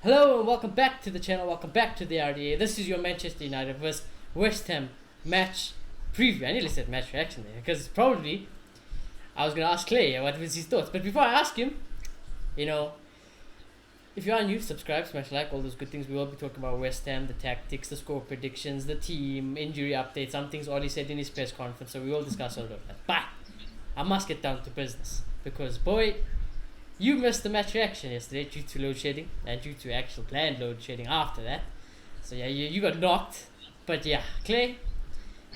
Hello and welcome back to the channel, welcome back to the RDA. This is your Manchester United vs West Ham match preview. I nearly said match reaction there because probably I was going to ask Clay what was his thoughts. But before I ask him, if you are new, subscribe, smash like, all those good things. We will be talking about West Ham, the tactics, the score predictions, the team, injury updates, some things Ollie said in his press conference. So we will discuss all of that. But I must get down to business because, boy, you missed the match reaction yesterday due to load shedding and due to actual planned load shedding after that. So yeah, you got knocked. But yeah, Clay,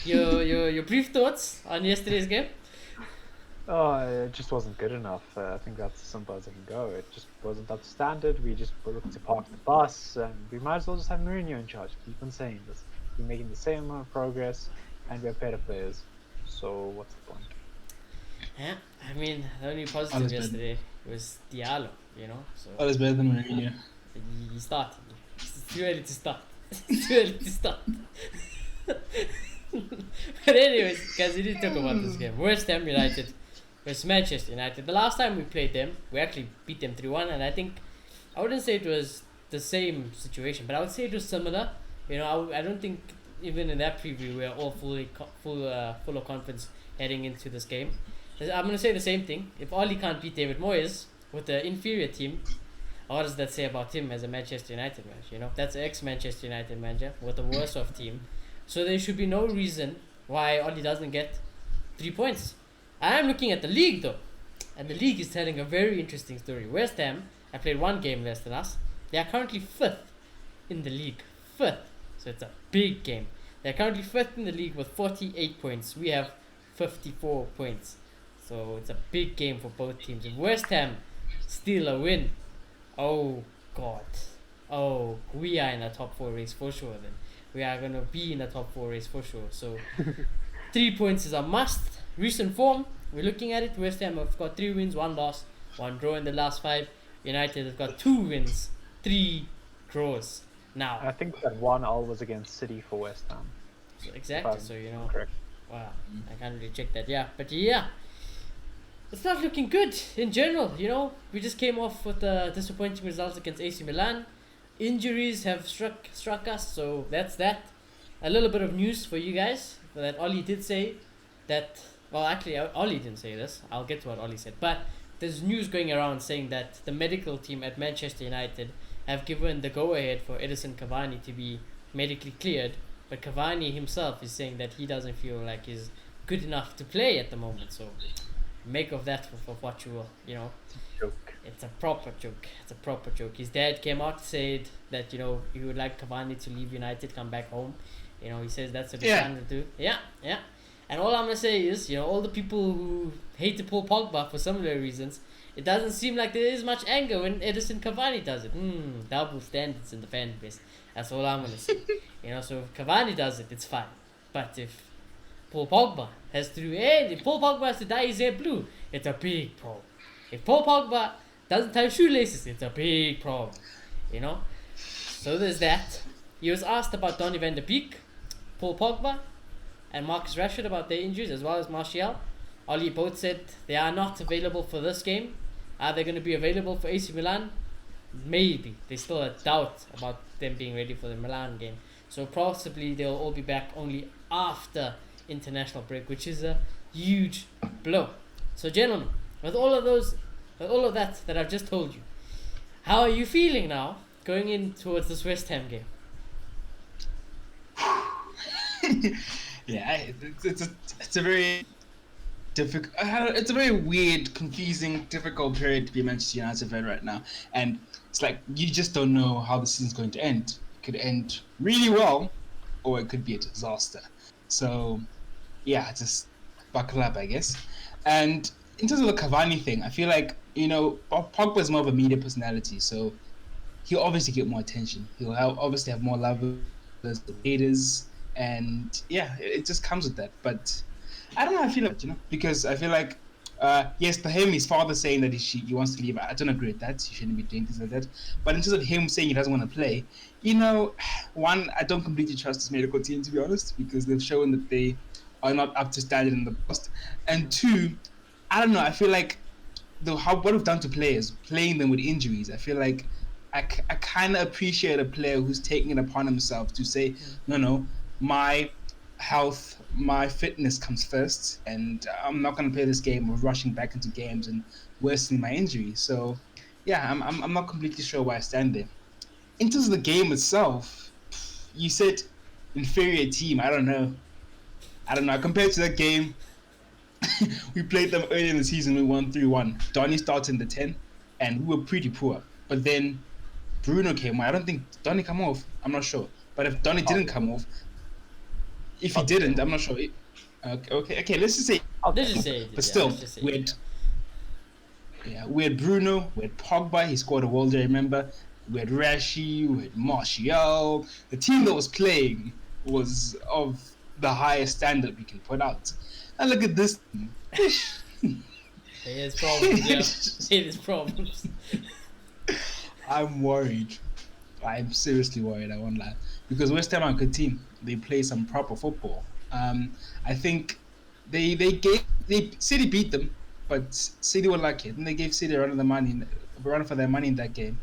your brief thoughts on yesterday's game? Oh, it just wasn't good enough. I think that's as simple as it can go. It just wasn't up to standard. We just were looking to park the bus, and we might as well just have Mourinho in charge. Keep on saying this. We're making the same amount of progress, and we have better players. So what's the point? Yeah, I mean, the only positive yesterday was Diallo, So All is better than Mourinho. he started. It's too early to start. It's too early to start. But anyways, guys, we didn't talk about this game. West Ham United versus Manchester United. The last time we played them, we actually beat them 3-1, and I wouldn't say it was the same situation, but I would say it was similar. I don't think even in that preview we were all full of confidence heading into this game. I'm going to say the same thing. If Ollie can't beat David Moyes with the inferior team, what does that say about him as a Manchester United manager? That's an ex-Manchester United manager with a worse off team. So there should be no reason why Ollie doesn't get 3 points. I am looking at the league though. And the league is telling a very interesting story. West Ham have played one game less than us. They are currently 5th in the league. 5th. So it's a big game. They're currently 5th in the league with 48 points. We have 54 points. So it's a big game for both teams. If West Ham steal a win, oh God. Oh, we are in the top 4 race for sure then. We are going to be in the top 4 race for sure. So 3 points is a must. Recent form, we're looking at it. West Ham have got 3 wins, 1 loss, 1 draw in the last 5. United have got 2 wins, 3 draws. Now, I think that 1-1 was against City for West Ham. So exactly, so correct. Wow, I can't really check that. Yeah, but yeah, it's not looking good in general. We just came off with disappointing results against AC Milan. Injuries have struck us, so that's that. A little bit of news for you guys that Ollie did say that. Well, actually, Ollie didn't say this. I'll get to what Ollie said, but there's news going around saying that the medical team at Manchester United have given the go-ahead for Edison Cavani to be medically cleared, but Cavani himself is saying that he doesn't feel like he's good enough to play at the moment. So make of that for what you will. Joke. It's a proper joke. His dad came out, said that he would like Cavani to leave United, come back home. He says that's what he's trying to do. Yeah. And all I'm gonna say is, all the people who hated Paul Pogba for similar reasons, it doesn't seem like there is much anger when Edison Cavani does it. Double standards in the fan base. That's all I'm gonna say. So if Cavani does it, it's fine. But if Paul Pogba has to do, if Paul Pogba has to dye his hair blue, it's a big problem. If Paul Pogba doesn't tie shoelaces, it's a big problem. So there's that. He was asked about Donny van de Beek, Paul Pogba, and Marcus Rashford about their injuries, as well as Martial. Ollie both said they are not available for this game. Are they going to be available for AC Milan? Maybe. There's still a doubt about them being ready for the Milan game. So possibly they'll all be back only after international break, which is a huge blow. So gentlemen, with all of that I've just told you, how are you feeling now going in towards this West Ham game? Yeah, it's a very difficult. It's a very weird, confusing, difficult period to be a Manchester United fan right now, and it's like you just don't know how the season's going to end. It could end really well, or it could be a disaster. So, yeah, just buckle up, I guess. And in terms of the Cavani thing, I feel like Pogba is more of a media personality, so he'll obviously get more attention. He'll obviously have more love as the haters. And yeah, it just comes with that. But I don't know how I feel about it, because I feel like, yes, for him, his father saying that he wants to leave, I don't agree with that. He shouldn't be doing things like that. But in terms of him saying he doesn't want to play, one, I don't completely trust his medical team, to be honest, because they've shown that they are not up to standard in the past. And 2, I don't know, I feel like what we've done to players, playing them with injuries, I feel like I can't kind of appreciate a player who's taking it upon himself to say, no, my health, my fitness comes first, and I'm not going to play this game of rushing back into games and worsening my injury. So, yeah, I'm not completely sure where I stand there. In terms of the game itself, you said inferior team. I don't know. Compared to that game, we played them early in the season. We won 3-1. Donny started in the 10, and we were pretty poor. But then Bruno came on. I don't think Donny come off. I'm not sure. But if Donny didn't come off, if he didn't, I'm not sure. Okay. Let's just say. Let's just say. But still, let's just say, we had Bruno, we had Pogba. He scored a world, I remember. We had Rashi, we had Martial. The team that was playing was of the highest standard we can put out. And look at this. There's problems. Yeah, there's problems. I'm worried. I'm seriously worried. I won't lie, because West Ham are a good team. They play some proper football. I think City beat them, but City were lucky. And they gave City a run for their money in that game,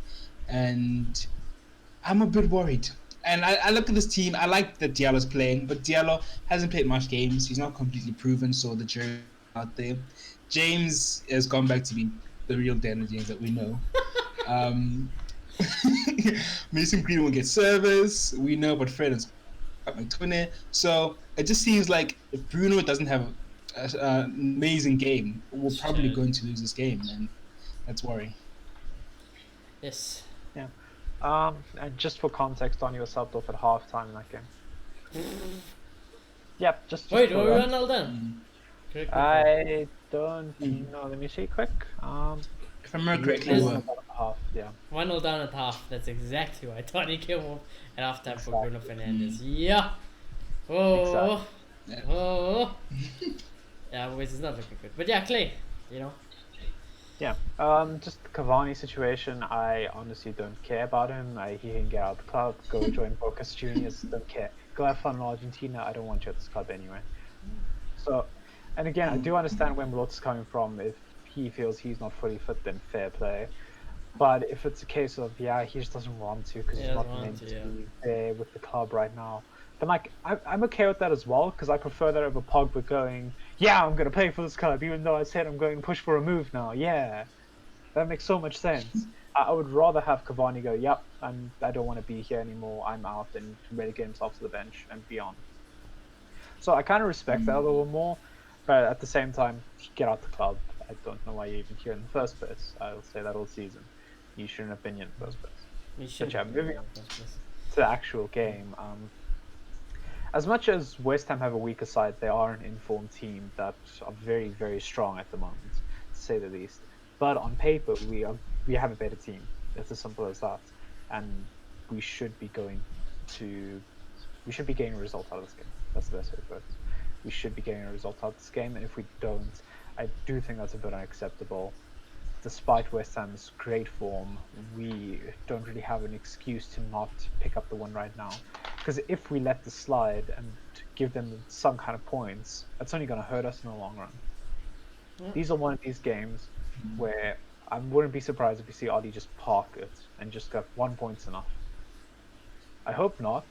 and I'm a bit worried. And I look at this team. I like that Diallo's playing, but Diallo hasn't played much games. He's not completely proven, so the jury's out there. James has gone back to being the real Daniel James that we know. Mason Green will get service. We know about Fred and McTominay. So it just seems like if Bruno doesn't have an amazing game, we're probably going to lose this game, and that's worrying. Yes. Yeah. And just for context, Donny was subbed off at halftime in that game. Yep. Just Wait, for were we that. 1-0 done? I don't know. Let me see quick. If I remember correctly, we were. Half, yeah. 1-0 down at half. That's exactly why Tony came off at halftime for Bruno Fernandes. Yeah. Oh. Exactly. Oh. Yeah, which is not looking good. But yeah, Clay, you know. Yeah. Just the Cavani situation. I honestly don't care about him. He can get out of the club, go join Boca Juniors. Don't care. Go have fun in Argentina. I don't want you at this club anyway. So, and again, I do understand where Milot's coming from. If he feels he's not fully fit, then fair play. But if it's a case of, he just doesn't want to because he's not meant to be there with the club right now, then like I'm okay with that as well, because I prefer that over Pogba going, I'm going to play for this club even though I said I'm going to push for a move now. Yeah, that makes so much sense. I would rather have Cavani go, I don't want to be here anymore, I'm out, and relegate himself to the bench and be on. So I kind of respect that a little more, but at the same time, get out the club. I don't know why you're even here in the first place. I'll say that all season. You shouldn't have been here in the first place. But yeah, moving on to the actual game. As much as West Ham have a weaker side, they are an informed team that are very, very strong at the moment, to say the least. But on paper, we have a better team. It's as simple as that, and we should be getting a result out of this game. That's the best way to put it. We should be getting a result out of this game, and if we don't, I do think that's a bit unacceptable. Despite West Ham's great form, we don't really have an excuse to not pick up the win right now. Because if we let this slide and give them some kind of points, that's only going to hurt us in the long run. Yeah. These are one of these games where I wouldn't be surprised if we see Adi just park it and just got 1 point's enough. I hope not,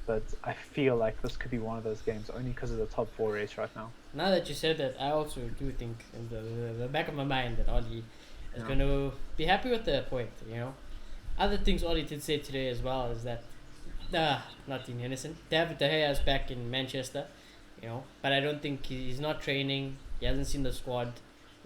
but I feel like this could be one of those games only because of the top 4 race right now. Now that you said that, I also do think in the back of my mind that Adi is going to be happy with the point, Other things Adi did say today as well is that, nothing innocent. David De Gea is back in Manchester, but I don't think he's not training. He hasn't seen the squad.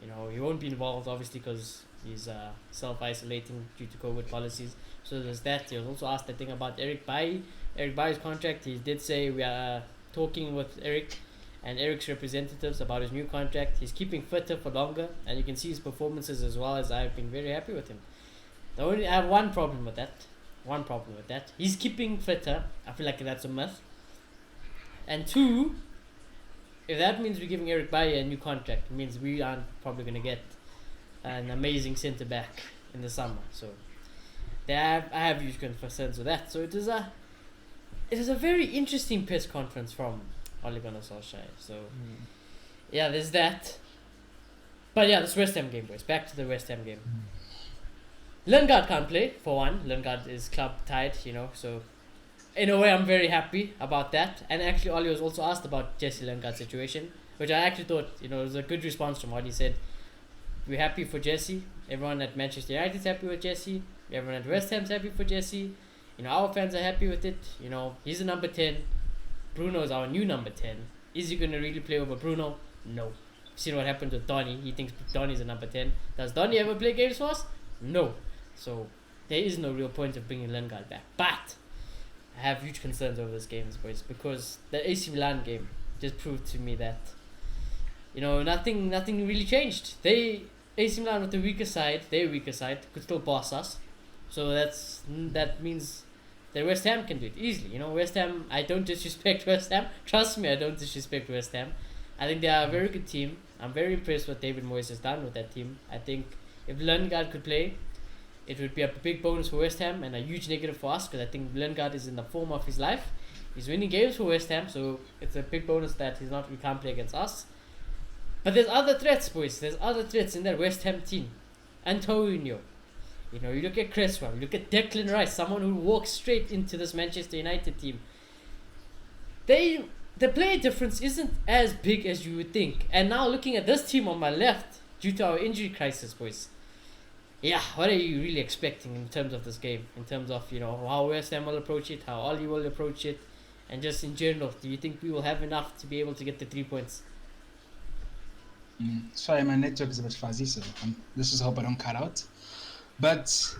He won't be involved obviously because he's self-isolating due to COVID policies. So there's that. He was also asked, I think, about Eric Bailly's contract. He did say we are talking with Eric and Eric's representatives about his new contract. He's keeping fitter for longer, and you can see his performances as well, as I've been very happy with him. I have one problem with that. He's keeping fitter. I feel like that's a myth. And 2, if that means we're giving Eric Bailly a new contract, it means we aren't probably going to get an amazing centre back in the summer. So I have huge concerns with that. So it is a very interesting press conference from Ole Gunnar Solskjaer. So there's that. But this West Ham game, boys. Back to the West Ham game. Lingard can't play for one. Lingard is club tied, so in a way I'm very happy about that. And actually, Ollie was also asked about Jesse Lingard's situation, which I actually thought was a good response from what he said. We're happy for Jesse. Everyone at Manchester United is happy with Jesse. Everyone at West Ham's happy for Jesse. Our fans are happy with it. He's a number 10. Bruno is our new number 10. Is he going to really play over Bruno? No. Seen what happened with Donny. He thinks Donny's a number 10. Does Donny ever play games for us? No. So there is no real point of bringing Lingard back. But I have huge concerns over this game, boys, because the AC Milan game just proved to me that nothing really changed. AC Milan with the weaker side, their weaker side, could still boss us. So that means that West Ham can do it easily. West Ham, I don't disrespect West Ham. Trust me, I don't disrespect West Ham. I think they are a very good team. I'm very impressed what David Moyes has done with that team. I think if Lingard could play, it would be a big bonus for West Ham and a huge negative for us, because I think Lingard is in the form of his life. He's winning games for West Ham, so it's a big bonus that he can't play against us. But there's other threats, boys. There's other threats in that West Ham team. Antonio. You look at Cresswell, you look at Declan Rice, someone who walks straight into this Manchester United team. The player difference isn't as big as you would think. And now looking at this team on my left, due to our injury crisis, boys. Yeah, what are you really expecting in terms of this game? In terms of, how West Ham will approach it, how Ollie will approach it, and just in general, do you think we will have enough to be able to get the 3 points? Sorry, my network is a bit fuzzy, so let's just hope I don't cut out. But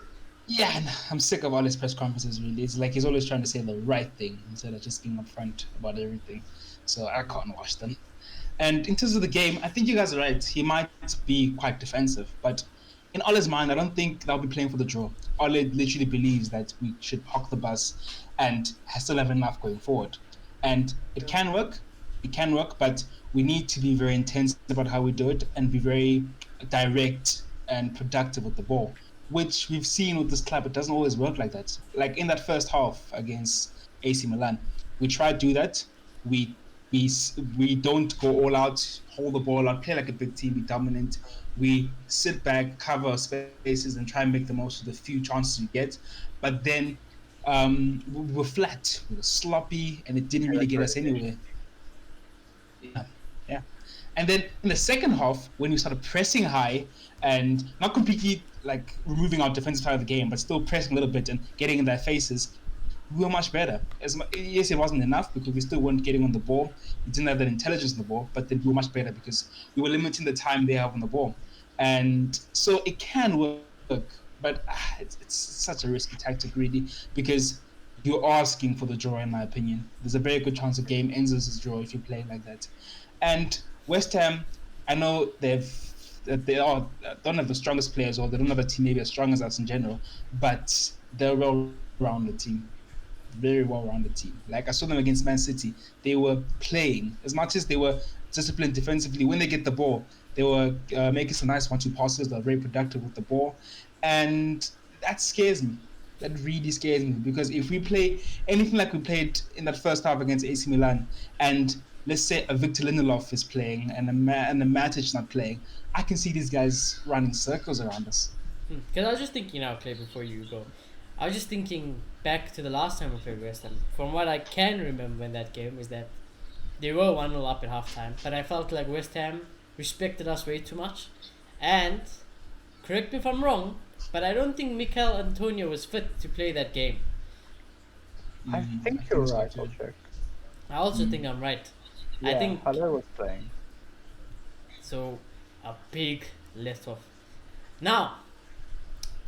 yeah, I'm sick of all his press conferences, really. It's like he's always trying to say the right thing instead of just being upfront about everything. So I can't watch them. And in terms of the game, I think you guys are right. He might be quite defensive, but in Ole's mind, I don't think they'll be playing for the draw. Ole literally believes that we should park the bus and still have enough going forward. And it can work, but we need to be very intense about how we do it and be very direct and productive with the ball, which we've seen with this club. It doesn't always work like that. Like in that first half against AC Milan, we try to do that. We don't go all out, hold the ball out, play like a big team, be dominant. We sit back, cover spaces, and try and make the most of the few chances we get. But then we were flat, we were sloppy, and it didn't really get us anywhere. Yeah. And then in the second half, when we started pressing high and not completely like removing our defensive side of the game, but still pressing a little bit and getting in their faces, we were much better. Yes, it wasn't enough because we still weren't getting on the ball. We didn't have that intelligence on the ball, but then we were much better because we were limiting the time they have on the ball. And so it can work, but it's such a risky tactic, really, because you're asking for the draw, in my opinion. There's a very good chance the game ends as a draw if you play like that. And West Ham, I know they don't have the strongest players, or they don't have a team maybe as strong as us in general, but they're a well-rounded team. Very well-rounded team. Like I saw them against Man City, they were playing as much as they were disciplined defensively. When they get the ball, they were making some nice 1-2 passes. They were very productive with the ball, and that scares me. That really scares me, because if we play anything like we played in that first half against AC Milan, and let's say a Victor Lindelof is playing and a Matic not playing, I can see these guys running circles around us. Because I was just thinking now, Clay, before you go, I was just thinking back to the last time we played West Ham. From what I can remember in that game is that they were 1-0 up at halftime, but I felt like West Ham respected us way too much. And, correct me if I'm wrong, but I don't think Mikel Antonio was fit to play that game. I think you're right, I'll check. I also think I'm right. Yeah, I think Haller was playing. so. A big let off. Now,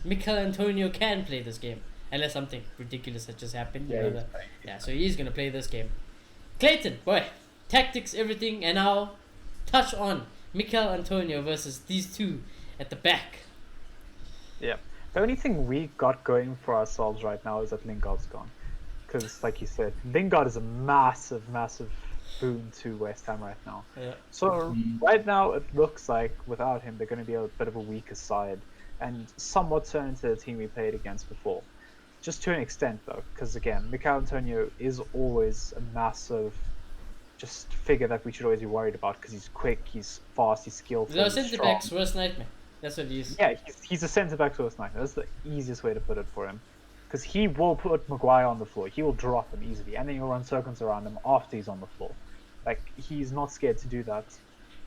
Mikel Antonio can play this game unless something ridiculous has just happened. Yeah, So he's gonna play this game. Clayton, boy, tactics, everything, and now touch on Mikel Antonio versus these two at the back. Yeah. The only thing we got going for ourselves right now is that Lingard's gone. Because, like you said, Lingard is a massive boon to West Ham right now. Yeah. So right now it looks like without him they're going to be a bit of a weaker side and somewhat similar to the team we played against before. Just to an extent though, because again, Mikel Antonio is always a massive just figure that we should always be worried about, because he's quick, he's fast, he's skillful. Our centre back's worst nightmare. That's what he is. Yeah, he's a centre back to a sniper. That's the easiest way to put it for him. Because he will put Maguire on the floor. He will drop him easily, and then he'll run circles around him after he's on the floor. Like, he's not scared to do that.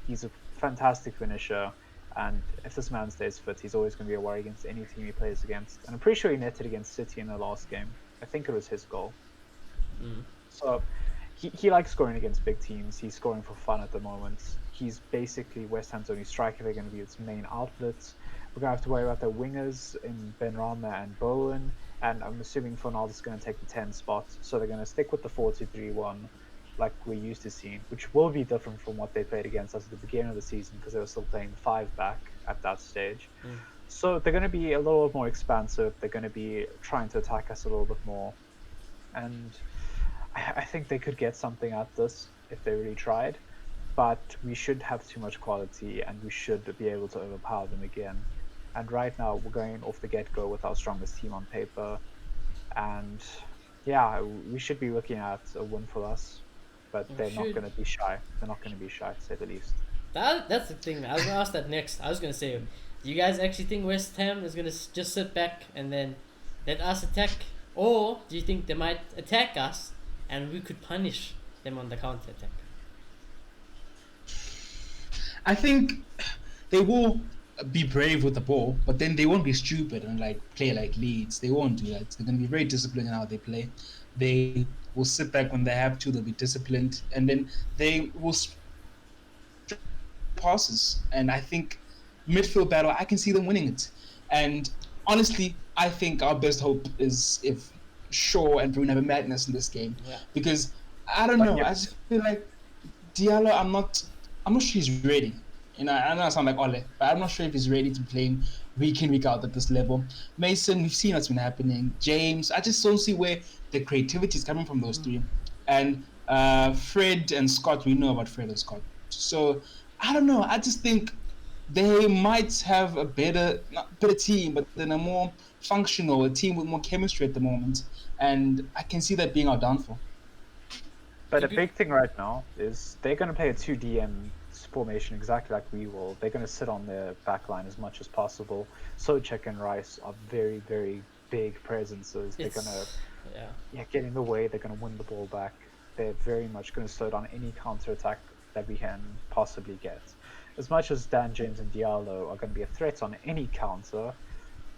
He's a fantastic finisher, and if this man stays fit, he's always going to be a worry against any team he plays against. And I'm pretty sure he netted against City in the last game. I think it was his goal. So he likes scoring against big teams. He's scoring for fun at the moment. He's basically West Ham's only striker. They're going to be its main outlets. We're going to have to worry about their wingers in Benrahma and Bowen. And I'm assuming Ronaldo's going to take the 10 spot. So they're going to stick with the 4-2-3-1 like we're used to seeing, which will be different from what they played against us at the beginning of the season because they were still playing 5 back at that stage. So they're going to be a little bit more expansive. They're going to be trying to attack us a little bit more. And I think they could get something out of this if they really tried. But we should have too much quality and we should be able to overpower them again. And right now we're going off the get-go with our strongest team on paper. And yeah, we should be looking at a win for us. But they're not going to be shy. They're not going to be shy, to say the least. That's the thing. I was going to ask that next. I was going to say, do you guys actually think West Ham is going to just sit back and then let us attack? Or do you think they might attack us and we could punish them on the counter-attack? I think they will be brave with the ball, but then they won't be stupid and like play like Leeds. They won't do that. They're going to be very disciplined in how they play. They will sit back when they have to. They'll be disciplined, and then they will passes. And I think midfield battle, I can see them winning it. And honestly, I think our best hope is if Shaw and Bruno have a madness in this game, because I don't know. I just feel like Diallo, I'm not sure he's ready. You know, I know I sound like Ole, but I'm not sure if he's ready to play week in, week out at this level. Mason, we've seen what's been happening. James, I just don't see where the creativity is coming from those three. And Fred and Scott, we know about Fred and Scott. So I don't know. I just think they might have a better team, but then a more functional, a team with more chemistry at the moment. And I can see that being our downfall. But a big thing right now is they're going to play a 2DM formation exactly like we will. They're going to sit on their back line as much as possible. Socek and Rice are very, very big presences. They're going to get in the way. They're going to win the ball back. They're very much going to slow down any counter-attack that we can possibly get. As much as Dan James and Diallo are going to be a threat on any counter,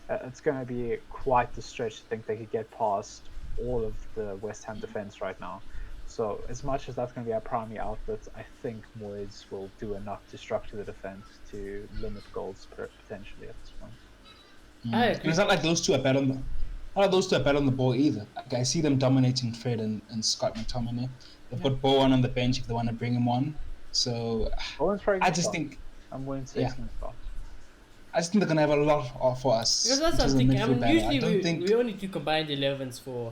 it's going to be quite the stretch to think they could get past all of the West Ham defense right now. So as much as that's going to be our primary outlet, I think Moyes will do enough to structure the defense to limit goals potentially at this point. I agree. It's not like those two are bad on the ball either. Like, I see them dominating Fred and Scott McTominay. They've got Bowen on the bench if they want to bring him on. So I just think I'm willing to say spot. I just think they're gonna have a lot for us. Because that's what I'm thinking. I mean, usually we only do combined 11s for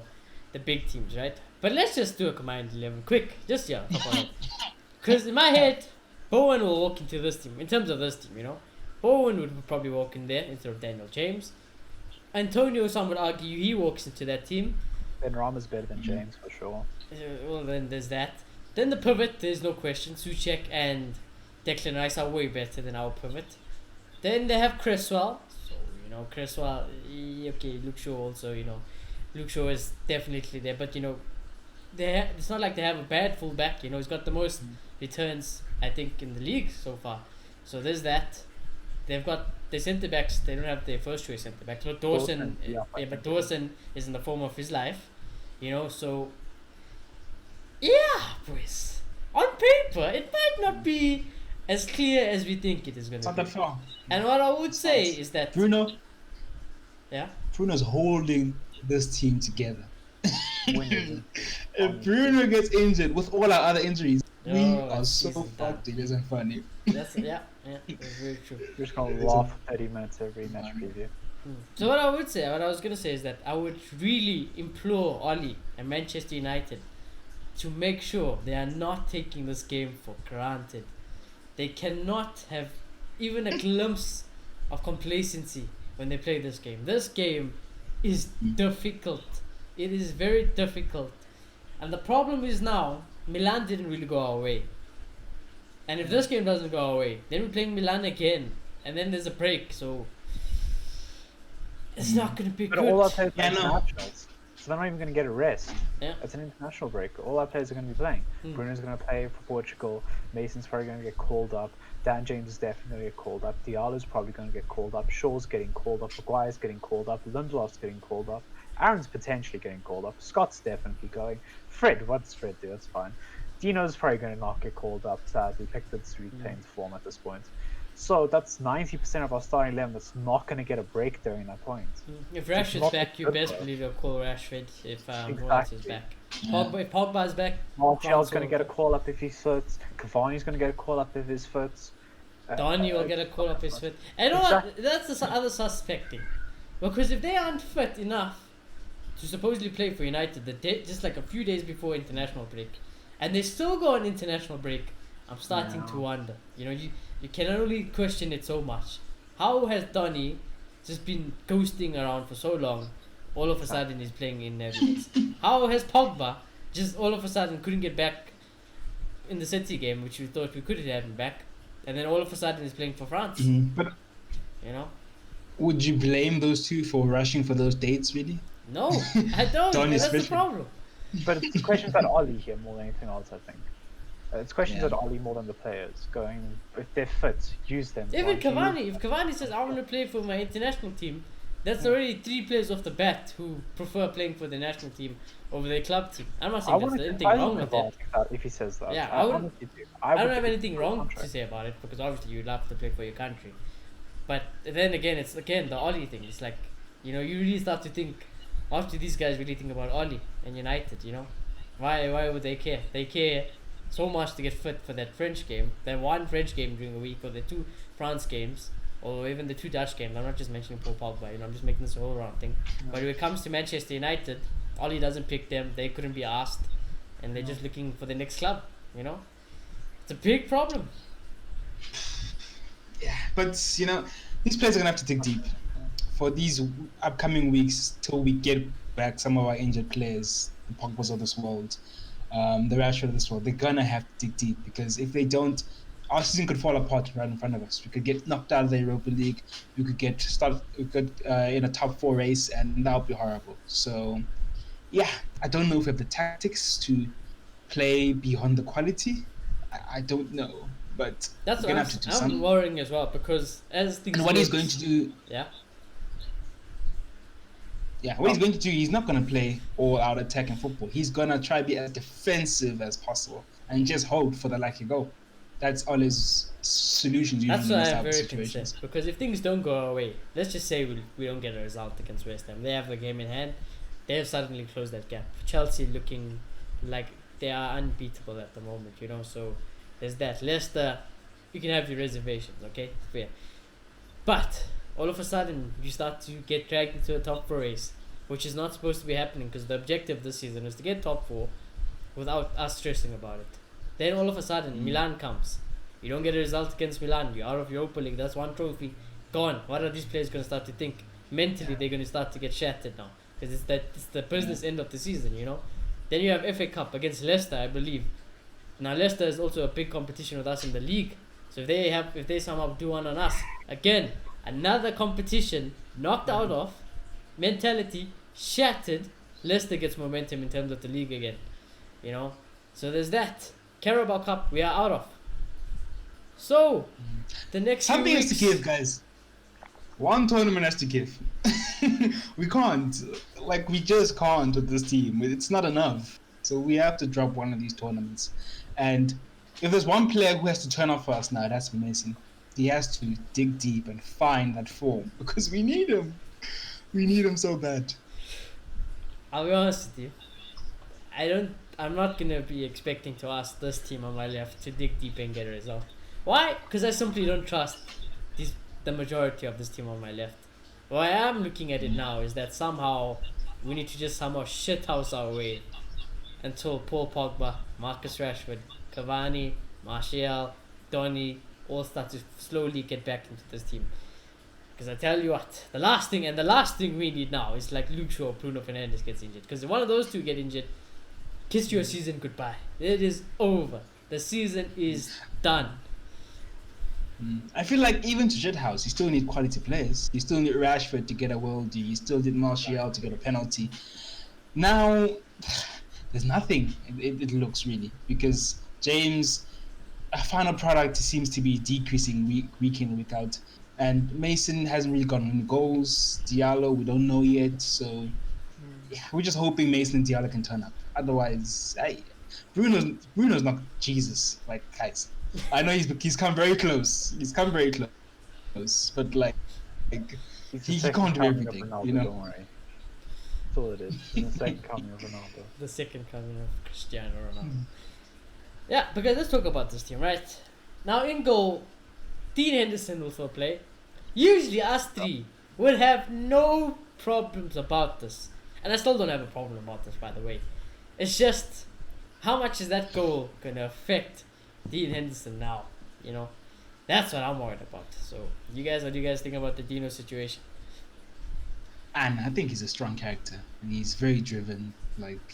the big teams, right? But let's just do a combined 11 quick, just because in my head, Bowen will walk into this team. In terms of this team, you know, Bowen would probably walk in there instead of Daniel James. Antonio, some would argue, he walks into that team. Benrahma's better than James for sure. Well, then there's that. Then the pivot, there's no question. Souček and Declan Rice are way better than our pivot. Then they have Cresswell. So, you know, Cresswell, okay, Luke Shaw also, you know. Luke Shaw is definitely there, but, you know, it's not like they have a bad fullback. You know, he's got the most returns, I think, in the league so far. So there's that. They've got their centre backs. They don't have their first choice centre backs. But Dawson, but Dawson is in the form of his life. You know, so boys. On paper, it might not be as clear as we think it is going to be. It's not that far. And what I would say is that Bruno's holding this team together. If Bruno gets injured with all our other injuries, we are so fucked. It isn't funny. That's that's very true. We're just gonna laugh 30 minutes every match preview. So what I was gonna say is that I would really implore Oli and Manchester United to make sure they are not taking this game for granted. They cannot have even a glimpse of complacency when they play this game. This game is difficult. It is very difficult. And the problem is now, Milan didn't really go our way. And if this game doesn't go our way, then we're playing Milan again and then there's a break, so it's not gonna be But good. all our players are Yeah, I know. internationals, so they're not even going to get a rest. Yeah. It's an international break. All our players are going to be playing. Hmm. Bruno's going to play for Portugal. Mason's probably going to get called up. Dan James is definitely going to get called up. Diallo's probably going to get called up. Shaw's getting called up. Maguire's getting called up. Lindelof's getting called up. Aaron's potentially getting called up. Scott's definitely going. Fred, what does Fred do? That's fine. Dino's probably going to not get called up, sadly. Pickford's replaying the form at this point. So that's 90% of our starting 11 that's not going to get a break during that point. If It's Rashford's not back, you good best for us. believe you'll call Rashford if Lawrence is Exactly. back. Pogba, if Pogba's back, Martial's going to Franz get a will- call up if he's fit. Cavani's going to get a call up if he's fit. Donny will get a call up his fit. And you know what? That's the other suspecting. Because if they aren't fit enough to supposedly play for United the day, just like a few days before international break, and they still go on international break, I'm starting to wonder. You know, you can only question it so much. How has Donny just been ghosting around for so long? All of a sudden he's playing in Netherlands. How has Pogba just all of a sudden couldn't get back in the City game, which we thought we could have him back, and then all of a sudden he's playing for France? But You know? would you blame those two for rushing for those dates, really? No, I don't. Donny And that's the especially. problem. But it's questions at Ollie here more than anything else, I think. It's questions Yeah. at Ollie more than the players. Going, if they're fit, use them. Even Like, Cavani, if Cavani says I want to play for my international team, that's already 3 players off the bat who prefer playing for the national team over their club team. I'm not I saying want there's to anything wrong with it. if he says that. Yeah, I I would- honestly do. I don't would have give anything him a wrong contract. to say about it because obviously you'd love to play for your country. But then again, it's again the Ollie thing. It's like, you know, you really start to think, after these guys really think about Ollie and United, you know? Why would they care? They care so much to get fit for that French game, that one French game during the week, or the 2 France games, or even the 2 Dutch games. I'm not just mentioning Paul Pogba, you know, I'm just making this a whole round thing. But when it comes to Manchester United, Ollie doesn't pick them, they couldn't be asked, and they're just looking for the next club, you know? It's a big problem. Yeah, but you know, these players are gonna have to dig deep for these upcoming weeks till we get back some of our injured players, the Pogbas of this world, the Rashford of this world. They're gonna have to dig deep because if they don't, our season could fall apart right in front of us. We could get knocked out of the Europa League. We could get in a top 4 race, and that would be horrible. So, yeah, I don't know if we have the tactics to play beyond the quality. I don't know, but That's we're what gonna I'm, have to do I'm something. worrying as well, because as things And what he's look- going to do, Yeah. what he's going to do, he's not going to play all out attacking football. He's going to try to be as defensive as possible and just hope for the lucky goal. That's all his solutions usually That's in why these I'm type of very situations. concerned. Because if things don't go our way, let's just say we don't get a result against West Ham. They have the game in hand. They have suddenly closed that gap. Chelsea looking like they are unbeatable at the moment, you know. So there's that. Leicester, you can have your reservations, okay? Fair. But all of a sudden, you start to get dragged into a top 4 race, which is not supposed to be happening because the objective this season is to get top 4 without us stressing about it. Then all of a sudden, Milan comes. You don't get a result against Milan. You're out of Europa League. That's 1 trophy gone. What are these players going to start to think? Mentally, they're going to start to get shattered now because it's the business end of the season, you know. Then you have FA Cup against Leicester, I believe. Now Leicester is also a big competition with us in the league. So if they somehow do one on us, again, another competition knocked out of, mentality shattered. Leicester gets momentum in terms of the league again, you know. So there's that. Carabao Cup we are out of. So the next few Something has to weeks- give, guys. One tournament has to give. We can't. Like, we just can't with this team. It's not enough. So we have to drop one of these tournaments. And if there's one player who has to turn off for us now, that's Mason. He has to dig deep and find that form because we need him. We need him so bad. I'll be honest with you. I'm not gonna be expecting to ask this team on my left to dig deep and get a result. Why? Because I simply don't trust the majority of this team on my left. What I am looking at it now is that somehow we need to just somehow shithouse our way until Paul Pogba, Marcus Rashford, Cavani, Martial, Donny all start to slowly get back into this team. Because I tell you what, the last thing we need now is like Luke Shaw or Bruno Fernandes gets injured. Because if one of those two get injured, kiss your season goodbye. It is over. The season is done. I feel like even to Shithouse, you still need quality players. You still need Rashford to get a worldie. You still need Martial to get a penalty. Now, there's nothing. It looks really because James, a final product seems to be decreasing week in week out, and Mason hasn't really gotten any goals. Diallo, we don't know yet, so yeah, we're just hoping Mason and Diallo can turn up. Otherwise, Bruno's not Jesus. Like guys, I know he's come very close. He's come very close, but like he He's can't the do second coming everything. of You Ronaldo, know. don't worry. That's all it is. He's the second coming of Ronaldo. The second coming of Cristiano Ronaldo. Yeah, because let's talk about this team, right? Now in goal, Dean Henderson will still play. Usually us three would have no problems about this. And I still don't have a problem about this, by the way. It's just, how much is that goal going to affect Dean Henderson now? You know? That's what I'm worried about. So, what do you guys think about the Dino situation? And I think he's a strong character, and he's very driven. Like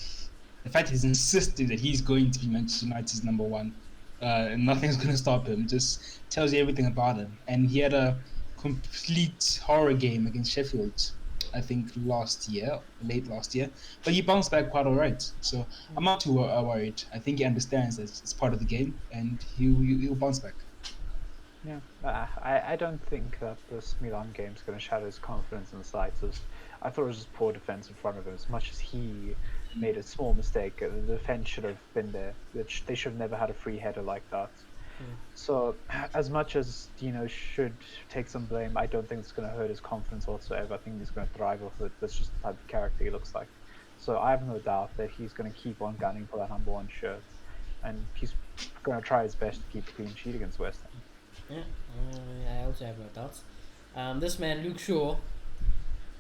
the fact he's insisting that he's going to be Manchester United's number one, and nothing's going to stop him, just tells you everything about him. And he had a complete horror game against Sheffield, I think late last year, but he bounced back quite alright. So I'm not too worried. I think he understands that it's part of the game, and he'll bounce back. Yeah, I don't think that this Milan game is going to shatter his confidence in the slightest. I thought it was just poor defense in front of him. As much as he made a small mistake, the defense should have been there. They should have never had a free header like that. So, as much as Dino should take some blame, I don't think it's going to hurt his confidence whatsoever. I think he's going to thrive off it. That's just the type of character he looks like. So I have no doubt that he's going to keep on gunning for that number one shirt, and he's going to try his best to keep a clean sheet against West Ham. Yeah, I also have no doubts. This man, Luke Shaw,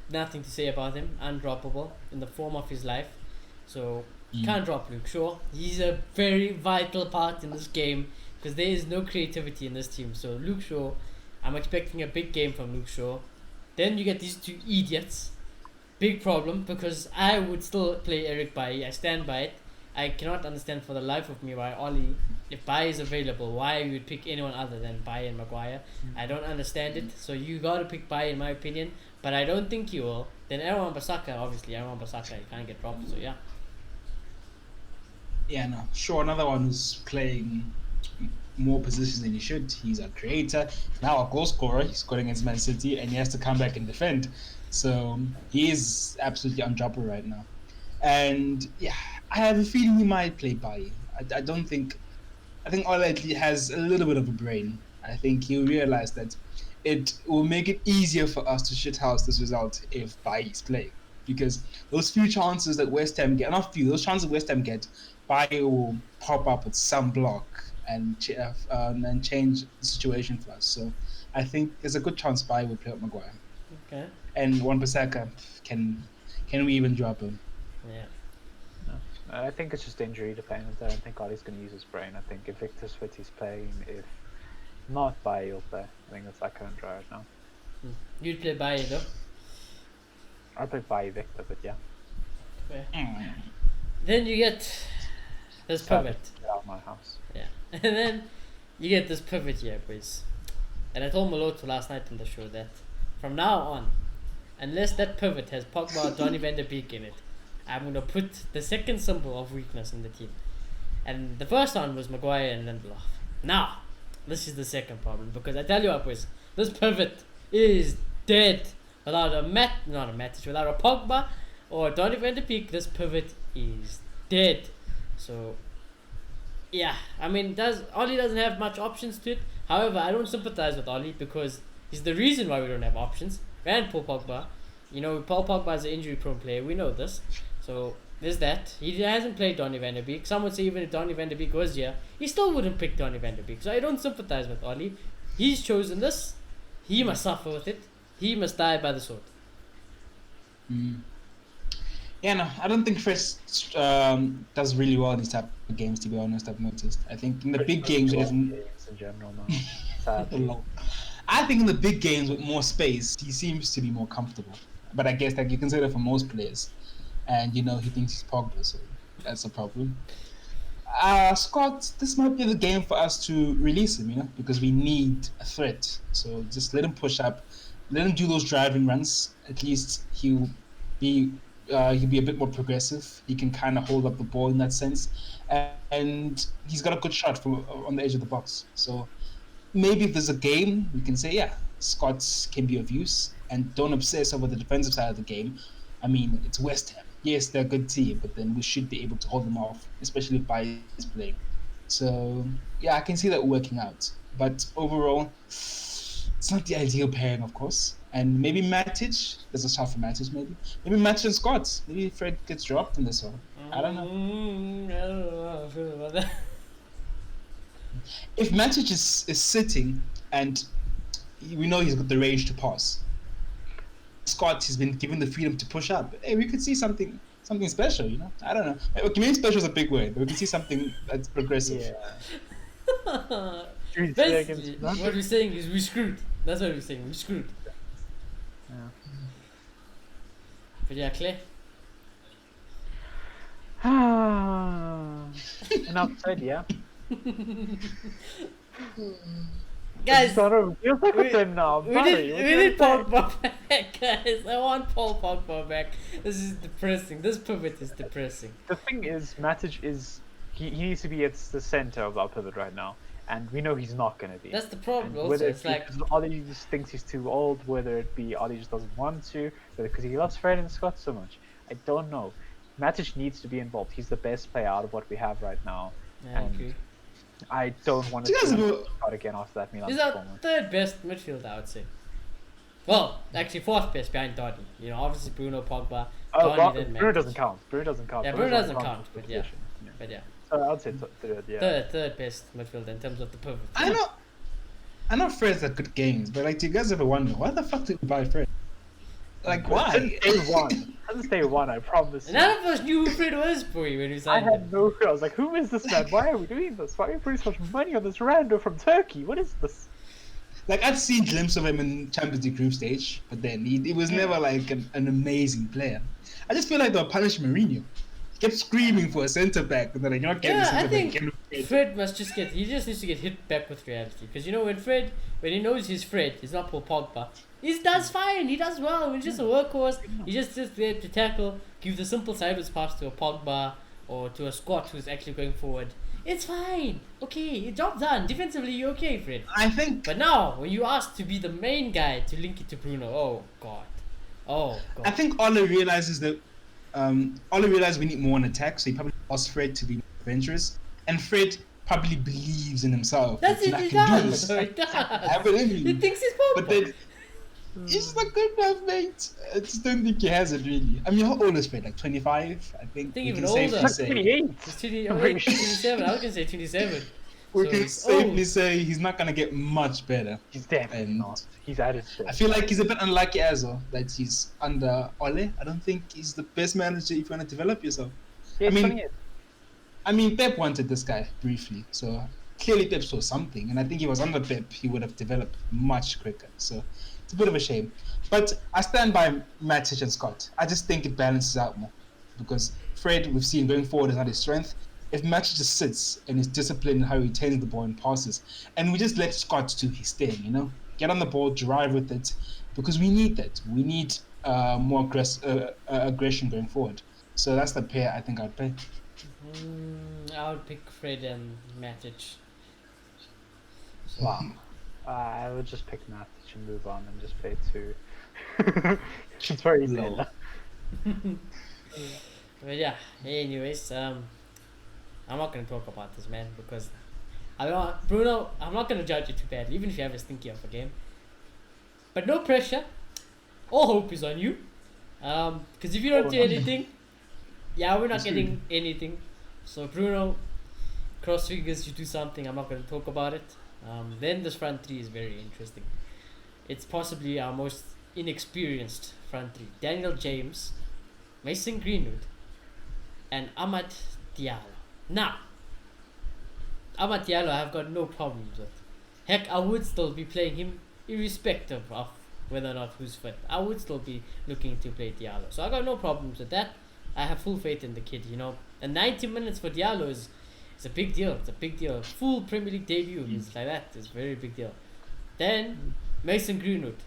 nothing to say about him. Undroppable in the form of his life. So, can't drop Luke Shaw. He's a very vital part in this game because there is no creativity in this team. So, Luke Shaw, I'm expecting a big game from Luke Shaw. Then you get these two idiots. Big problem because I would still play Eric Bailly. I stand by it. I cannot understand for the life of me why Ollie, if Bailly is available, why you would pick anyone other than Bailly and Maguire. I don't understand it. So you gotta pick Bailly in my opinion, but I don't think you will. Then Aaron Bissaka, obviously Aaron Bissaka, you can't get dropped. So yeah. Yeah, no, sure. Another one who's playing more positions than he should. He's a creator, now a goal scorer. He's scoring against Man City, and he has to come back and defend. So he is absolutely undroppable right now. And yeah, I have a feeling he might play Bailly. I don't think. I think Ole has a little bit of a brain. I think he'll realize that it will make it easier for us to shithouse this result if Bailly's playing. Because those few chances that West Ham get, not few, those chances West Ham get, Bailly will pop up with some block and change the situation for us. So I think there's a good chance Bailly will play with Maguire. Okay. And Wan-Bissaka, can we even drop him? Yeah. I think it's just injury dependent. I don't think Ollie's going to use his brain. I think if Victor's fit, he's playing. If not, Bailly will play. I think that's that current draw right now. You'd play Bailly though. I'll play Bailly Victor, but yeah. Okay. Then you get this pivot. Get out of my house. Yeah. And then you get this pivot here, boys. And I told Maloto last night on the show that from now on, unless that pivot has Pogba or Donny van der Beek in it, I'm going to put the second symbol of weakness in the team. And the first one was Maguire and Lindelof. Now, this is the second problem. Because I tell you what, boys, this pivot is dead. Without without a Pogba or Donny van der Beek, this pivot is dead. So, yeah, I mean, Ollie doesn't have much options to it. However, I don't sympathize with Ollie because he's the reason why we don't have options. And Paul Pogba. You know, Paul Pogba is an injury-prone player. We know this. So, there's that. He hasn't played Donny van der Beek. Some would say even if Donny van der Beek was here, he still wouldn't pick Donny van der Beek. So, I don't sympathize with Ollie. He's chosen this. He must suffer with it. He must die by the sword. Yeah, no, I don't think Chris does really well in these type of games, to be honest, I've noticed. I think in the big games... in general now. Sadly. I think in the big games with more space, he seems to be more comfortable. But I guess like you consider for most players. And, you know, he thinks he's Pogba, so that's a problem. Scott, this might be the game for us to release him, because we need a threat. So just let him push up, let him do those driving runs. At least be he'll be a bit more progressive. He can kind of hold up the ball in that sense, and he's got a good shot from on the edge of the box. So maybe if there's a game, we can say, yeah, Scots can be of use, and don't obsess over the defensive side of the game. I mean, it's West Ham. Yes, they're a good team, but then we should be able to hold them off, especially if Bayer is playing. So, yeah, I can see that working out. But overall, it's not the ideal pairing, of course. And maybe Matic, there's a shot for Matic, maybe. Maybe Matic and Scott. Maybe Fred gets dropped in this one. I don't know. I don't know how I feel about that. If Matic is sitting and we know he's got the range to pass, Scott has been given the freedom to push up. Hey, we could see something special, I don't know. Okay, maybe special is a big word, but we can see something that's progressive. Yeah. Basically, what we're saying is we screwed. That's what we're saying. We screwed. Yeah. But yeah, Clay. Enough said, yeah. Guys, Feels like with him now. we need Pogba back, guys. I want Paul Pogba back. This is depressing. This pivot is depressing. The thing is, Matic is he needs to be at the center of our pivot right now, and we know he's not going to be. That's the problem. And Also, whether it's like because Ollie just thinks he's too old, whether it be Ollie just doesn't want to, whether because he loves Fred and Scott so much, I don't know. Matic needs to be involved. He's the best player out of what we have right now. yeah, I and agree. I don't want to see him Scott again after that Milan He's our performance. third best midfielder, I would say. Well, actually fourth best behind Dottie. Obviously Bruno, Pogba, Oh, Donny, then Bruno Matic. doesn't count. Bruno doesn't count. Yeah, Bruno's Bruno only doesn't counts count, for but yeah. position. But yeah, So I'd say third, yeah. third best midfielder in terms of the pivot. I know Fred's had good games, but do you guys ever wonder why the fuck did we buy Fred? Why? Doesn't stay one, I promise. None of us knew who Fred was, boy, when we I signed had him. no clue. I was like, who is this man? Why are we doing this? Why are we putting so much money on this rando from Turkey? What is this? I'd seen glimpses of him in Champions League group stage, but then he was never an amazing player. I just feel like they were punishing Mourinho. He kept screaming for a centre back, and they're like, "You're not getting a Yeah, I centre back." think Fred must just he just needs to get hit back with reality. Because when he knows he's Fred, he's not Paul Pogba. He does fine, he does well. He's just a workhorse. He's just there to tackle, give the simple sideways pass to a Pogba or to a Scott who's actually going forward. It's fine. Okay, job done. Defensively, you're okay, Fred. I think. But now, when you ask to be the main guy to link it to Bruno, oh god. I think Ole realizes that. Ole realized we need more on attack, so he probably asked Fred to be more adventurous, and Fred probably believes in himself. That's that it, he can do does. this. He does. I have it in me. He thinks he's Pogba. But then he's not good enough, mate. I just don't think he has it really. I mean, how old is Fred? 25, I think. I think we even can safely older. Like say. 28. He's 27. I was gonna say 27. We So can he's safely old. say he's not gonna get much better. He's definitely And not. He's at his I best. feel like he's a bit unlucky as well that he's under Ole. I don't think he's the best manager if you want to develop yourself. Yeah, I mean, 28. I mean, Pep wanted this guy briefly, so clearly Pep saw something, and I think he was under Pep, he would have developed much quicker. So it's a bit of a shame. But I stand by Matic and Scott. I just think it balances out more because Fred, we've seen going forward, is not his strength. If Matic just sits and is disciplined in how he retains the ball and passes, and we just let Scott do his thing, get on the ball, drive with it, because we need that. We need more aggression going forward. So that's the pair I think I'd play. I would pick Fred and Matic. Wow. I would just pick Matic and move on and just play 2. It's very easy. Lol. But yeah, anyways, I'm not gonna talk about this, man, because Bruno, I'm not gonna judge you too badly, even if you have a stinky of a game. But no pressure. All hope is on you. Because if you don't do anything, yeah, we're not getting anything. So Bruno, cross fingers, you do something. I'm not gonna talk about it. Then this front three is very interesting. It's possibly our most inexperienced front three. Daniel James, Mason Greenwood, and AMAD Diallo. Now, AMAD Diallo I have got no problems with. Heck, I would still be playing him irrespective of whether or not who's fit. I would still be looking to play Diallo. So I got no problems with that. I have full faith in the kid, And 90 minutes for Diallo is It's a big deal. It's a big deal. Full Premier League debut is like that. It's a very big deal. Then Mason Greenwood.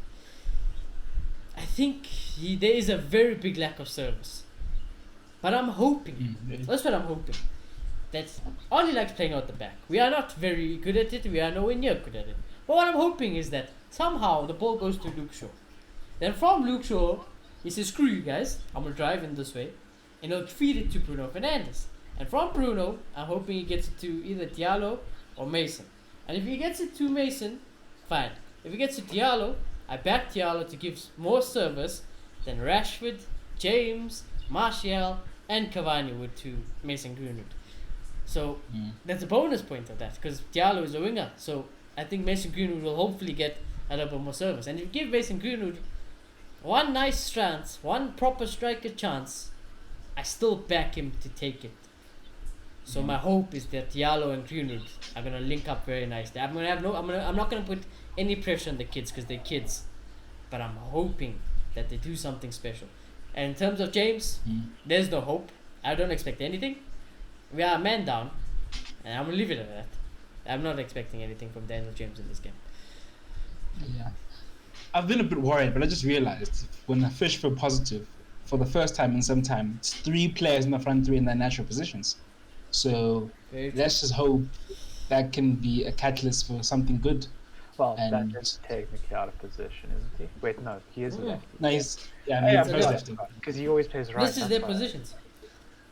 I think there is a very big lack of service. But I'm hoping. That's what I'm hoping. That Ollie likes playing out the back. We are not very good at it. We are nowhere near good at it. But what I'm hoping is that somehow the ball goes to Luke Shaw. Then from Luke Shaw, he says, screw you guys. I'm going to drive in this way. And he'll feed it to Bruno Fernandes. And from Bruno, I'm hoping he gets it to either Diallo or Mason. And if he gets it to Mason, fine. If he gets to Diallo, I back Diallo to give more service than Rashford, James, Martial, and Cavani would to Mason Greenwood. So that's a bonus point of that because Diallo is a winger. So I think Mason Greenwood will hopefully get a little bit more service. And if you give Mason Greenwood one nice stance, one proper striker chance, I still back him to take it. So my hope is that Diallo and Greenwood are gonna link up very nicely. I'm not gonna put any pressure on the kids because they're kids, but I'm hoping that they do something special. And in terms of James, there's no hope. I don't expect anything. We are a man down, and I'm gonna leave it at that. I'm not expecting anything from Daniel James in this game. Yeah, I've been a bit worried, but I just realized when I fish for positive, for the first time in some time, it's 3 players in the front 3 in their natural positions. So let's just hope that can be a catalyst for something good. Well, And- that's technically out of position, isn't he? Wait, no, he is left. No, he's Because he always plays right. This is their positions.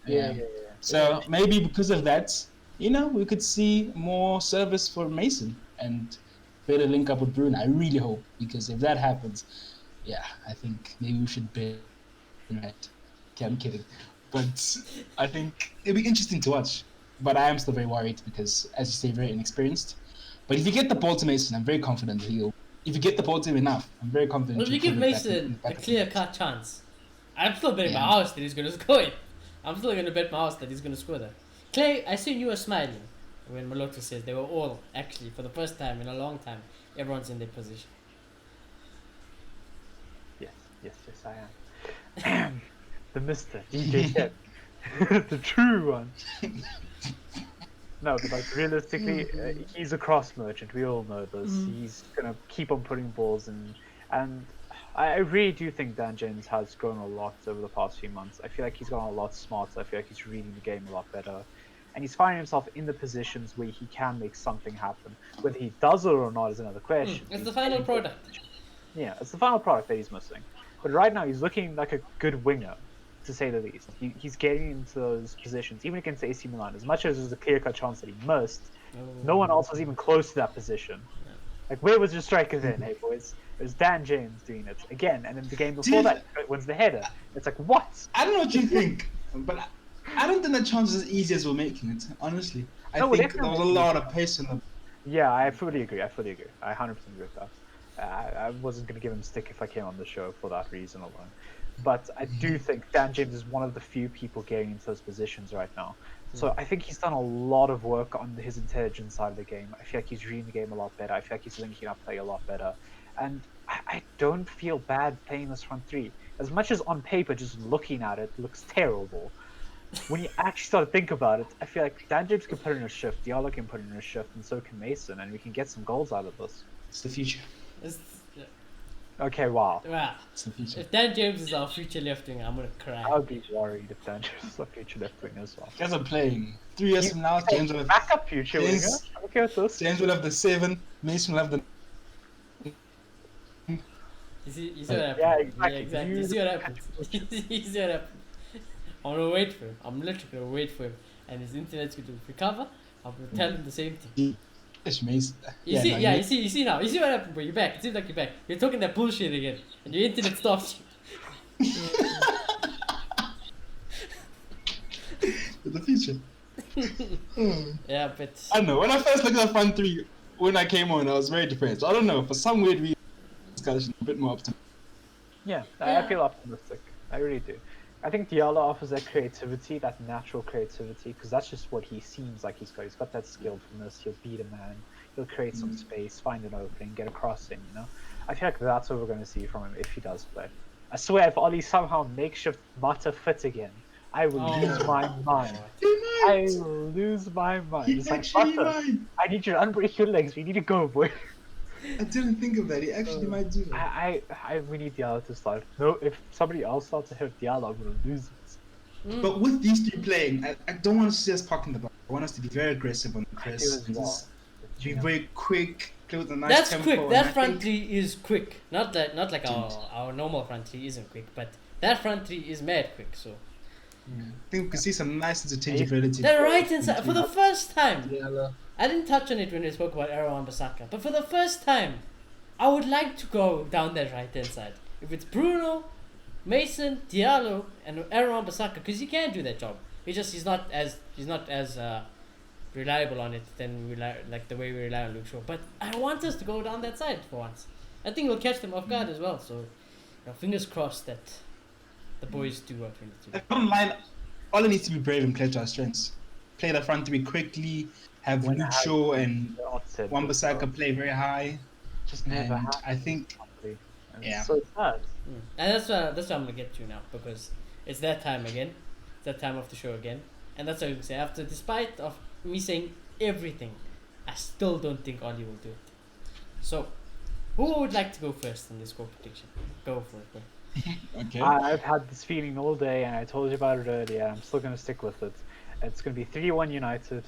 Yeah. So maybe because of that, we could see more service for Mason and better link up with Bruno. I really hope, because if that happens, I think maybe we should bet. Right? Okay, I'm kidding, but I think it'll be interesting to watch. But I am still very worried because, as you say, very inexperienced. But if you get the ball to Mason, I'm very confident that he'll. If you get the ball to him enough, I'm very confident. Well, if you give Mason a clear-cut chance, I'm still betting my house that he's going to score it. I'm still going to bet my house that he's going to score that. Clay, I seen you were smiling when Maloto says they were all, actually, for the first time in a long time, everyone's in their position. Yes, I am. The Mr. DJ Shep. The true one. No, but like realistically, he's a cross merchant. We all know this. He's gonna keep on putting balls in, and I really do think Dan James has grown a lot over the past few months. I feel like he's gotten a lot smarter. I feel like he's reading the game a lot better, and he's finding himself in the positions where he can make something happen. Whether he does it or not is another question. It's the final product. Yeah, it's the final product that he's missing. But right now, he's looking like a good winger, to say the least. He's getting into those positions, even against AC Milan. As much as there's a clear-cut chance that he missed, no one else was even close to that position. Like, where was your striker then, hey boys? It was Dan James doing it again, and then the game before that, it wins the header. It's like, what? I don't know what you think, but I don't think that chance is as easy as we're making it. Honestly, I think there was a lot of pace in the. Yeah, I fully agree. I 100% agree with that. I wasn't going to give him stick if I came on the show for that reason alone. But I do think Dan James is one of the few people getting into those positions right now. So I think he's done a lot of work on his intelligence side of the game. I feel like he's reading the game a lot better. I feel like he's linking up play a lot better. And I don't feel bad playing this front 3. As much as on paper, just looking at it, looks terrible. When you actually start to think about it, I feel like Dan James can put in a shift, Diallo can put in a shift, and so can Mason, and we can get some goals out of this. It's the future. Okay, wow. Wow. It's the future. If Dan James is our future left winger, I'm gonna cry. I would be worried if Dan James is a future left wing as well. Guys are playing 3 years from now. James will have Backup future winger. I'm okay with this. James will have the 7. Mason will have the. You see what happens? Yeah, exactly. You see what happens? You see what happens? I'm gonna wait for him. I'm literally gonna wait for him, and his internet's going to recover. I'm gonna tell him the same thing. It's Mason. You see now. You see what happened, bro? You're back. It seems like you're back. You're talking that bullshit again, and your internet stops you. The future. Yeah, but I don't know. When I first looked at the front 3, when I came on, I was very depressed. I don't know. For some weird reason, discussion a bit more optimistic. Yeah, I feel optimistic. I really do. I think Diallo offers that creativity, that natural creativity, because that's just what he seems like he's got. He's got that skillfulness. He'll beat a man. He'll create some space, find an opening, get a cross in, I feel like that's what we're going to see from him if he does play. I swear, if Ollie somehow makeshift Mata fit again, I will lose my mind. I lose my mind. He It's like, actually Butter, might. I need you to unbreak your legs. We need to go, boy. I didn't think of that. He actually might do that. We need Diallo to start. No, if somebody else starts ahead of Diallo, I'm gonna lose it. But with these three playing, I don't want to see us parking the ball. I want us to be very aggressive on the I do press. as And well. just be very quick, play with a nice That's tempo. quick. And That I front think, three is quick. Not like Dude. our normal front three isn't quick, but that front three is mad quick. So I think we can see some nice interchangeability. the right inside for the first time. Yeah. I didn't touch on it when we spoke about Aaron Wan-Bissaka, but for the first time, I would like to go down that right hand side. If it's Bruno, Mason, Diallo, and Aaron Wan-Bissaka, because he can do that job. He's not as reliable on it than like the way we rely on Luke Shaw. But I want us to go down that side for once. I think we'll catch them off guard as well. So, fingers crossed that the boys do what we need to do. Bottom line, all it needs to be brave and play to our strengths. Play the front three quickly. Have When Luke I- Shaw and Upset, Wan-Bissaka play very high. just never And happened. I think, And yeah. it's so sad. And that's what I'm gonna get to now, because it's that time again. It's that time of the show again. And that's what I can say. Despite of me saying everything, I still don't think Ollie will do it. So, who would like to go first in this score prediction? Go for it, bro. Okay. I've had this feeling all day, and I told you about it earlier. I'm still gonna stick with it. It's gonna be 3-1 United.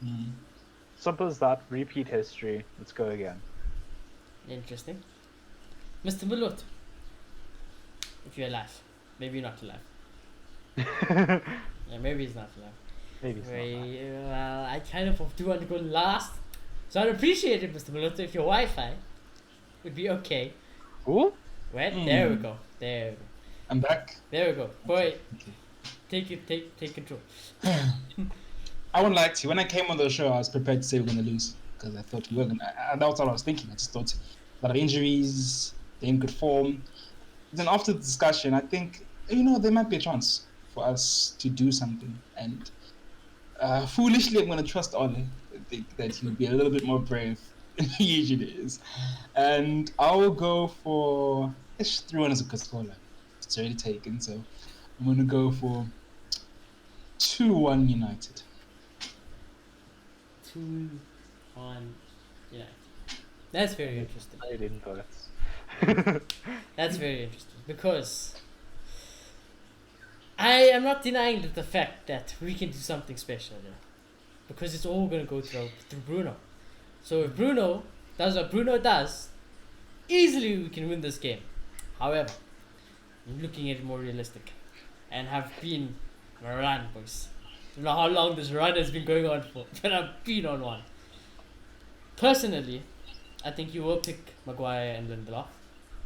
Mm. Simple as that. Repeat history. Let's go again. Interesting. Mr. Milot, if you're alive. Maybe you're not alive. Yeah, maybe he's not alive. Maybe it's not that. Well, I kind of do want to go last. So I'd appreciate it, Mr. Milot, if your Wi-Fi would be okay. Who? Well, Hmm. there we go. There we go. I'm back. There we go. Boy, Okay. take control. I wouldn't like to. When I came on the show, I was prepared to say we're going to lose because I thought we were going to. That was all I was thinking. I just thought a lot of injuries, they're in good form. Then after the discussion, I think, there might be a chance for us to do something. And foolishly, I'm going to trust Ole. I think that he'll be a little bit more brave than he usually is. And I'll go for. Let's just throw in as a Cascola. It's already taken, so I'm going to go for 2-1 United. 2-1 United. That's very interesting. I didn't vote. That's very interesting because I am not denying the fact that we can do something special there, because it's all gonna go through Bruno. So if Bruno does what Bruno does, easily we can win this game. However, I'm looking at it more realistic, and have been on a run, boys. I don't know how long this run has been going on for, but I've been on one. Personally, I think you will pick Maguire and Lindelof.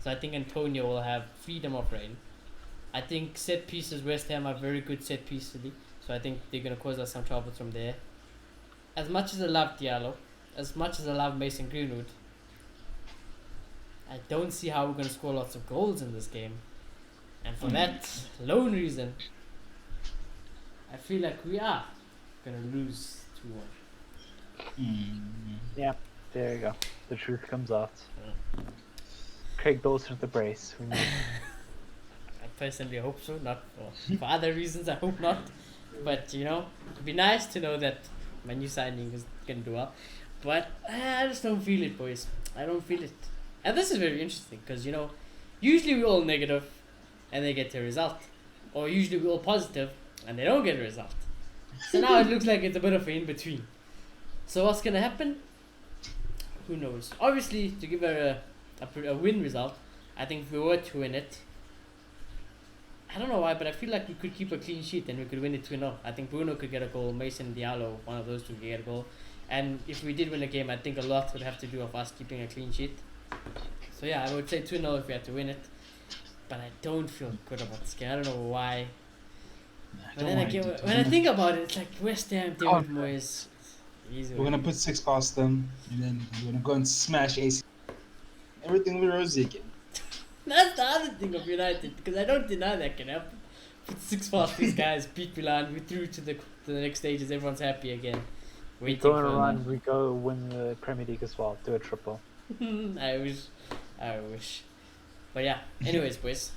So I think Antonio will have freedom of reign. I think set pieces, West Ham are very good set piecely. So I think they're going to cause us some trouble from there. As much as I love Diallo, as much as I love Mason Greenwood, I don't see how we're going to score lots of goals in this game. And for that lone reason, I feel like we are going to lose 2-1. Yeah, there you go. The truth comes out. Craig Dawson with the brace. We need I personally hope so, not for other reasons, I hope not. But, it'd be nice to know that my new signing is going to do well. But I just don't feel it, boys. I don't feel it. And this is very interesting because, usually we're all negative and they get a result. Or usually we're all positive and they don't get a result. So now it looks like it's a bit of an in-between. So what's going to happen? Who knows? Obviously, to give her a win result, I think if we were to win it, I don't know why, but I feel like we could keep a clean sheet and we could win it 2-0. I think Bruno could get a goal, Mason Diallo, one of those two could get a goal. And if we did win a game, I think a lot would have to do with us keeping a clean sheet. So yeah, I would say 2-0 if we had to win it. But I don't feel good about this game. I don't know why. But then again, when I think about it, it's like West Ham, David Moyes. We're going to put 6 past them, and then we're going to go and smash AC. Everything will be rosy again. That's the other thing of United, because I don't deny that can happen. Put 6 past these guys, beat Milan, we through to the next stages, everyone's happy again. we go on a run, we go win the Premier League as well. Do a triple. I wish. But yeah, anyways, boys,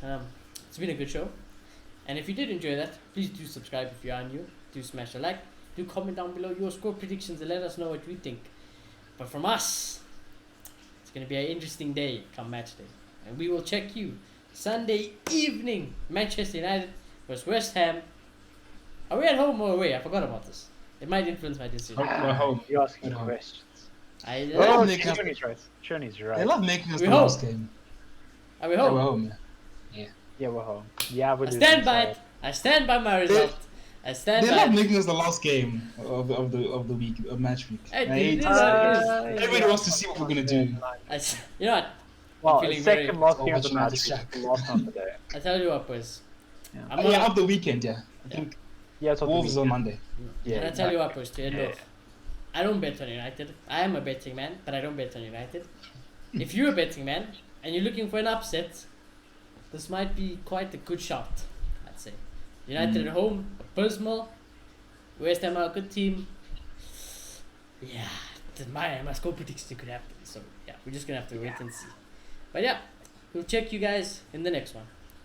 it's been a good show. And if you did enjoy that, please do subscribe if you are new. Do smash a like. Do comment down below your score predictions and let us know what you think. But from us, it's going to be an interesting day come match day. And we will check you Sunday evening. Manchester United versus West Ham. Are we at home or away? I forgot about this. It might influence my decision. We're home. You're asking We're home. questions. I Oh, love Nick, Shoney's right. Shoney's right. They love making us We the hope. last game. Are we Yeah, home? we're home. Yeah. Yeah, we're home. Yeah, we're I losing, stand by sorry. it. I stand by my result. I stand They by love it. making us the last game of the week, of match week. Hey, I dude, hate this it. is- Everybody wants to see what we're gonna do. You know what? Well, feeling second very- last Oh, game of the watching United match, Shack. last on the day. I tell you what, boys. Yeah. I'm Yeah, gonna, of the weekend, yeah. I think Yeah, it's on the Wolves on weekend. Monday. Yeah, and I tell you what, exactly. boys, to end Yeah. off. I don't bet on United. I am a betting man, but I don't bet on United. If you're a betting man and you're looking for an upset, this might be quite a good shot, I'd say. United at home, abysmal. West Ham are a good team. Yeah, my score prediction could happen. So yeah, we're just gonna have to wait and see. But yeah, we'll check you guys in the next one.